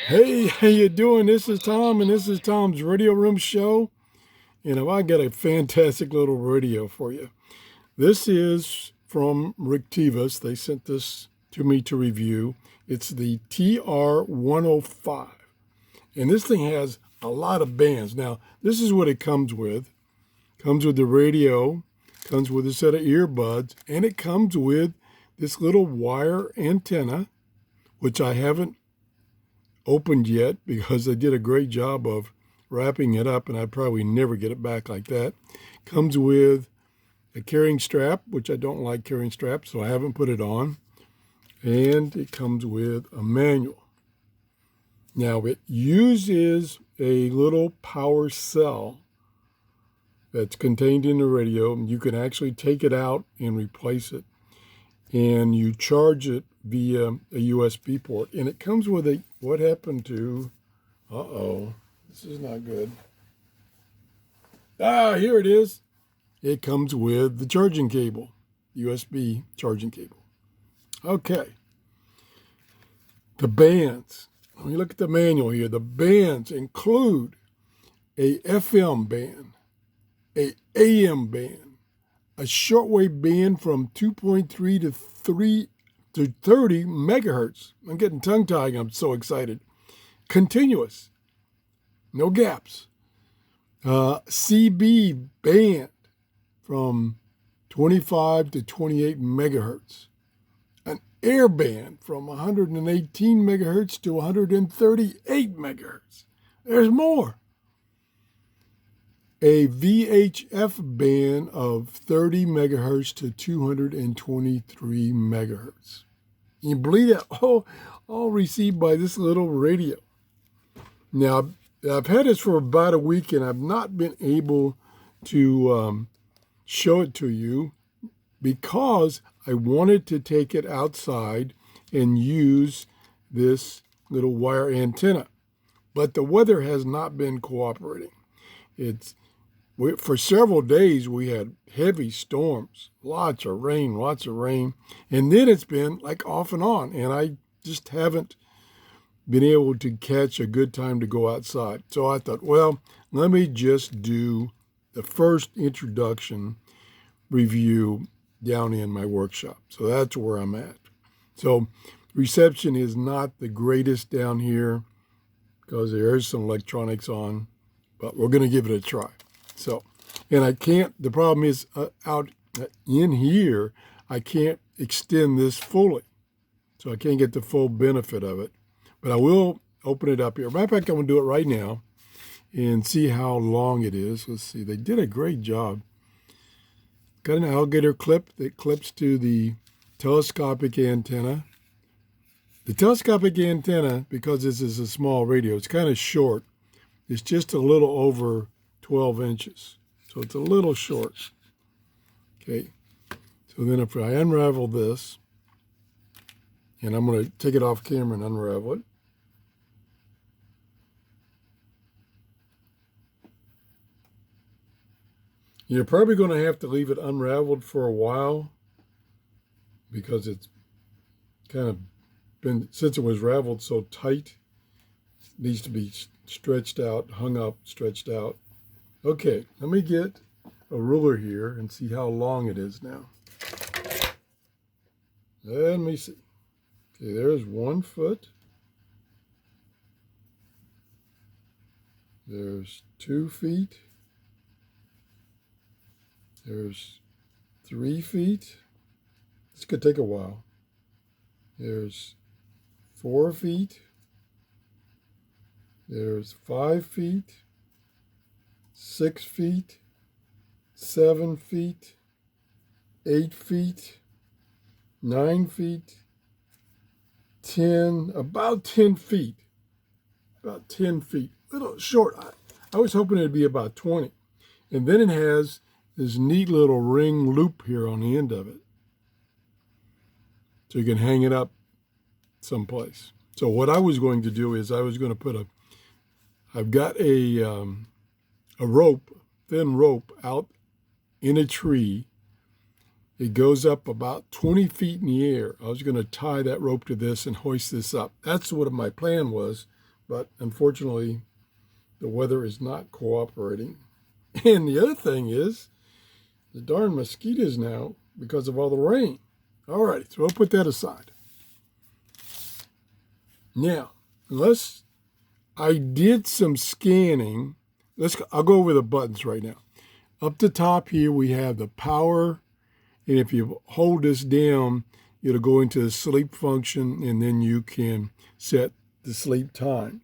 Hey, how you doing? This is Tom, and this is Tom's Radio Room Show. And I got a fantastic little radio for you. This is from Retekess. They sent this to me to review. It's the TR105. And this thing has a lot of bands. Now, this is what it comes with. Comes with the radio, comes with a set of earbuds, and it comes with this little wire antenna, which I haven't opened yet because they did a great job of wrapping it up, and I'd probably never get it back like that. Comes with a carrying strap, which I don't like carrying straps, so I haven't put it on. And it comes with a manual. Now, it uses a little power cell that's contained in the radio. You can actually take it out and replace it. And you charge it via a USB port. And it comes with a, what happened to, this is not good. Here it is. It comes with the charging cable, USB charging cable. Okay. The bands. Let me look at the manual here. The bands include a FM band, a AM band, a shortwave band from 2.3 to 30 megahertz. I'm getting tongue-tied. I'm so excited. Continuous. No gaps. CB band from 25 to 28 megahertz. An air band from 118 megahertz to 138 megahertz. There's more. A VHF band of 30 megahertz to 223 megahertz. You believe that? All received by this little radio. Now, I've had this for about a week, and I've not been able to show it to you because I wanted to take it outside and use this little wire antenna. But the weather has not been cooperating. For several days, we had heavy storms, lots of rain, and then it's been like off and on, and I just haven't been able to catch a good time to go outside. So I thought, well, let me just do the first introduction review down in my workshop. So that's where I'm at. So reception is not the greatest down here because there is some electronics on, but we're going to give it a try. So, and the problem is out in here, I can't extend this fully. So I can't get the full benefit of it. But I will open it up here. Matter of fact, I'm going to do it right now and see how long it is. Let's see. They did a great job. Got an alligator clip that clips to the telescopic antenna. The telescopic antenna, because this is a small radio, it's kind of short. It's just a little over 12 inches. So it's a little short. Okay. So then if I unravel this, and I'm going to take it off camera and unravel it. You're probably going to have to leave it unraveled for a while because it's kind of been, since it was raveled so tight, it needs to be stretched out, hung up, stretched out. Okay, let me get a ruler here and see how long it is now. Let me see. Okay, there's 1 foot. There's 2 feet. There's 3 feet. This could take a while. There's 4 feet. There's 5 feet. 6 feet. 7 feet. 8 feet. 9 feet. 10, about 10 feet. About 10 feet. A little short. I was hoping it'd be about 20. And then it has this neat little ring loop here on the end of it. So you can hang it up someplace. So what I was going to do is I was going to put I've got a rope, thin rope out in a tree It goes up about 20 feet in the air. I was going to tie that rope to this and hoist this up. That's what my plan was, but unfortunately, the weather is not cooperating. And the other thing is, the darn mosquitoes now, because of all the rain. All right, so I'll put that aside. Now, unless I did some scanning, I'll go over the buttons right now. Up the top here, we have the power, and if you hold this down, it'll go into the sleep function, and then you can set the sleep time.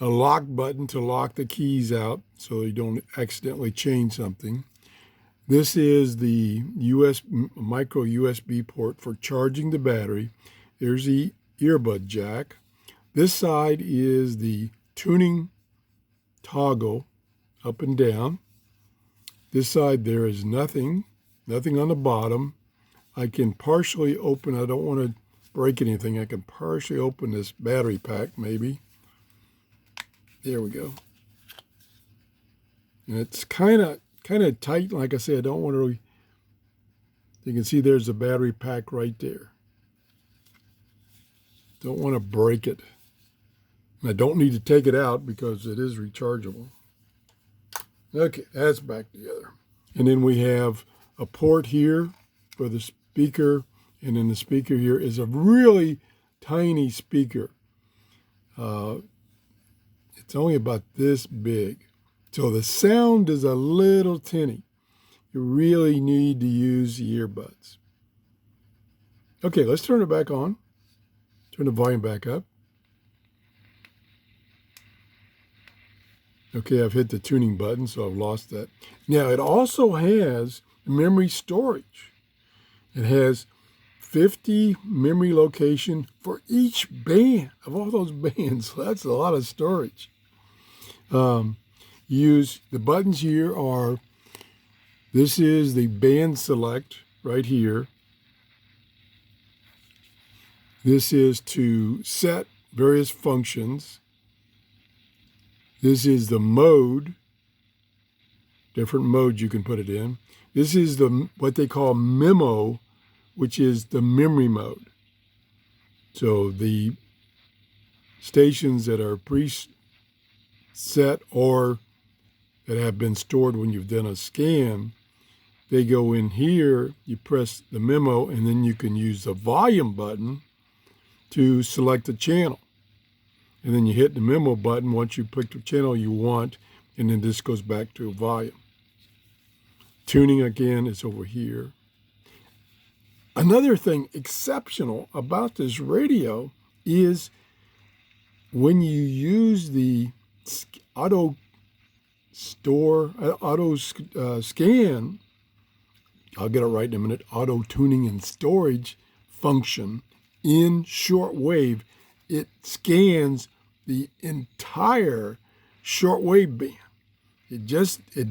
A lock button to lock the keys out so you don't accidentally change something. This is the micro USB port for charging the battery. There's the earbud jack. This side is the tuning toggle up and down. This side there is nothing on the bottom. I can partially open, I don't want to break anything, I can partially open this battery pack maybe. There we go. And it's kind of tight. Like I said, I don't want to really, you can see there's the battery pack right there. Don't want to break it. And I don't need to take it out because it is rechargeable. Okay, that's back together. And then we have a port here for the speaker, and then the speaker here is a really tiny speaker. It's only about this big. So the sound is a little tinny. You really need to use the earbuds. Okay, let's turn it back on. Turn the volume back up. Okay, I've hit the tuning button, so I've lost that. Now, it also has memory storage. It has 50 memory location for each band of all those bands. So that's a lot of storage. Use the buttons here are, this is the band select right here. This is to set various functions. This is the mode, different modes you can put it in. This is the what they call memo, which is the memory mode. So the stations that are preset or that have been stored when you've done a scan, they go in here, you press the memo, and then you can use the volume button to select a channel. And then you hit the memo button once you pick the channel you want, and then this goes back to volume. Tuning again is over here. Another thing exceptional about this radio is when you use the auto scan, I'll get it right in a minute, auto tuning and storage function in shortwave, it scans the entire shortwave band. It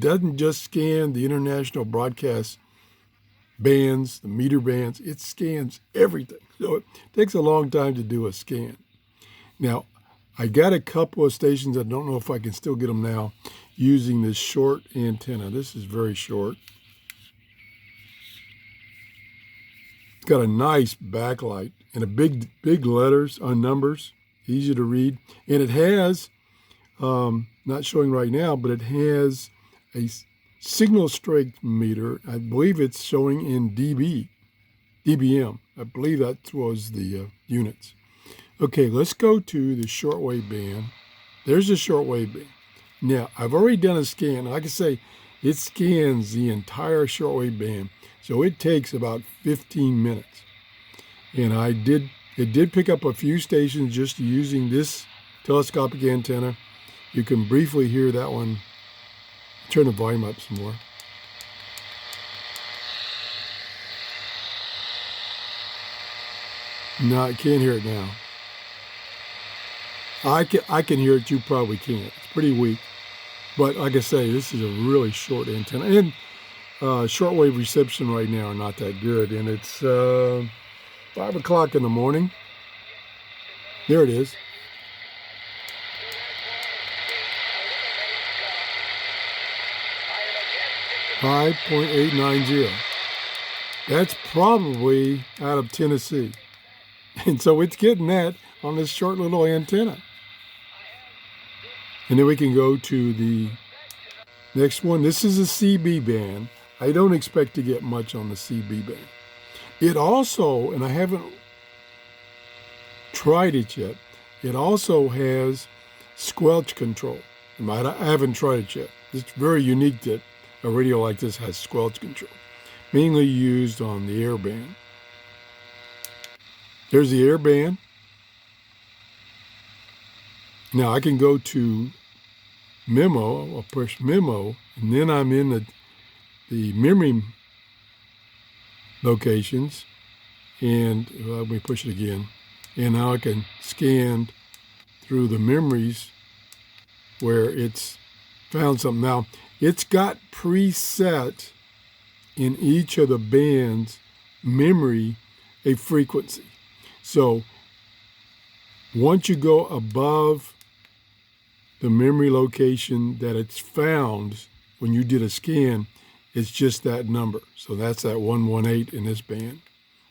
doesn't just scan the international broadcast bands, the meter bands, it scans everything. So it takes a long time to do a scan. Now, I got a couple of stations, I don't know if I can still get them now, using this short antenna. This is very short. It's got a nice backlight and a big letters on numbers, easy to read. And it has, not showing right now, but it has a signal strength meter. I believe it's showing in dBm. I believe that was the units. Okay, let's go to the shortwave band. There's the shortwave band. Now, I've already done a scan. Like I say, it scans the entire shortwave band. So it takes about 15 minutes. And it did pick up a few stations just using this telescopic antenna. You can briefly hear that one. Turn the volume up some more. No, I can't hear it now. I can hear it, you probably can't. It's pretty weak. But like I say, this is a really short antenna. And shortwave reception right now are not that good. And it's 5 o'clock in the morning. There it is. .890. That's probably out of Tennessee. And so it's getting that on this short little antenna. And then we can go to the next one. This is a CB band. I don't expect to get much on the CB band. It also, and I haven't tried it yet, it also has squelch control. I haven't tried it yet. It's very unique that a radio like this has squelch control, mainly used on the airband. There's the airband. Now I can go to memo, I'll push memo, and then I'm in the memory locations, and let me push it again. And now I can scan through the memories where it's found something. Now, it's got preset in each of the bands memory a frequency. So once you go above the memory location that it's found when you did a scan, it's just that number. So that's that 118 in this band.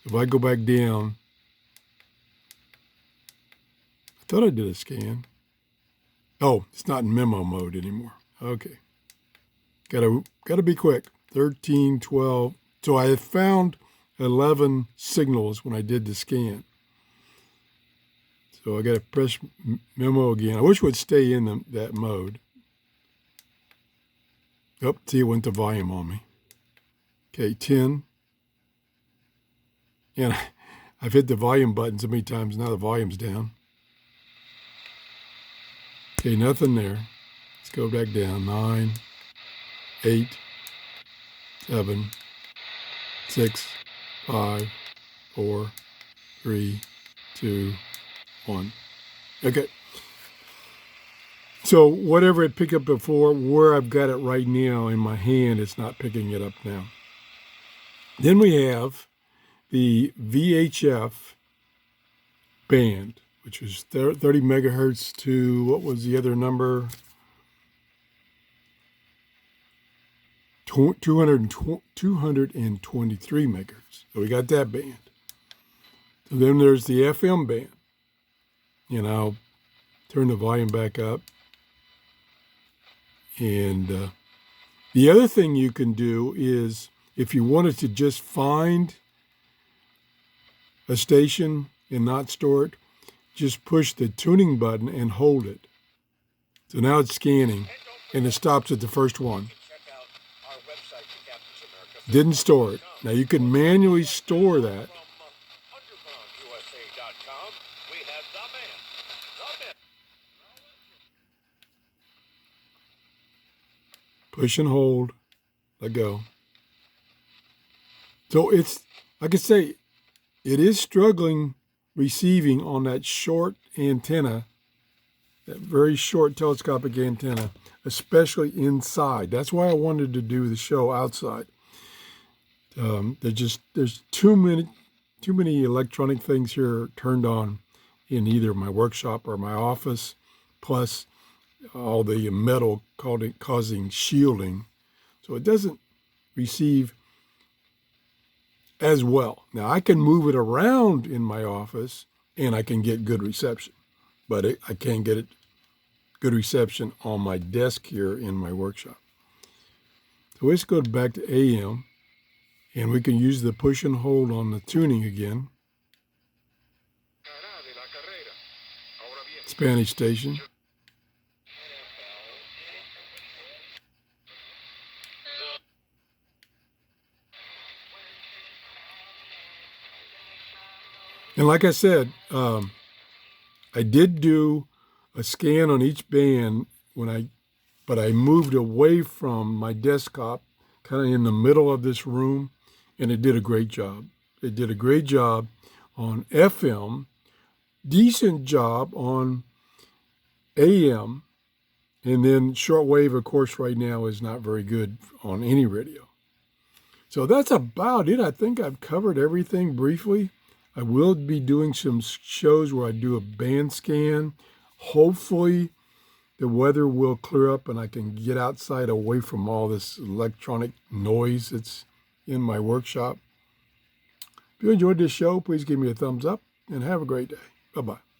If I go back down, I thought I did a scan. Oh, it's not in memo mode anymore. Okay. Gotta be quick. 13, 12. So I had found 11 signals when I did the scan. So I gotta press memo again. I wish it would stay in that mode. Oh, see, it went to volume on me. Okay, 10. And I've hit the volume button so many times, now the volume's down. Okay, nothing there. Let's go back down. 9, 8, 7, 6, 5, 4, 3, 2, 1. Okay. So whatever it picked up before, where I've got it right now in my hand, it's not picking it up now. Then we have the VHF band, which was 30 megahertz to, what was the other number? 223 megahertz. So we got that band. So then there's the FM band. And I'll turn the volume back up. And the other thing you can do is, if you wanted to just find a station and not store it, just push the tuning button and hold it. So now it's scanning, and it stops at the first one. Didn't store it. Now you can manually store that. Push and hold, let go. So it's, like I say, it is struggling receiving on that short antenna, that very short telescopic antenna, especially inside. That's why I wanted to do the show outside. There's too many electronic things here turned on in either my workshop or my office, plus all the metal causing shielding. So it doesn't receive as well. Now I can move it around in my office and I can get good reception, but I can't get good reception on my desk here in my workshop. So let's go back to AM, and we can use the push and hold on the tuning again. Spanish station. And like I said, I did do a scan on each band but I moved away from my desktop, kind of in the middle of this room, and it did a great job. It did a great job on FM, decent job on AM, and then shortwave, of course, right now is not very good on any radio. So that's about it. I think I've covered everything briefly. I will be doing some shows where I do a band scan. Hopefully the weather will clear up and I can get outside away from all this electronic noise that's in my workshop. If you enjoyed this show, please give me a thumbs up and have a great day. Bye-bye.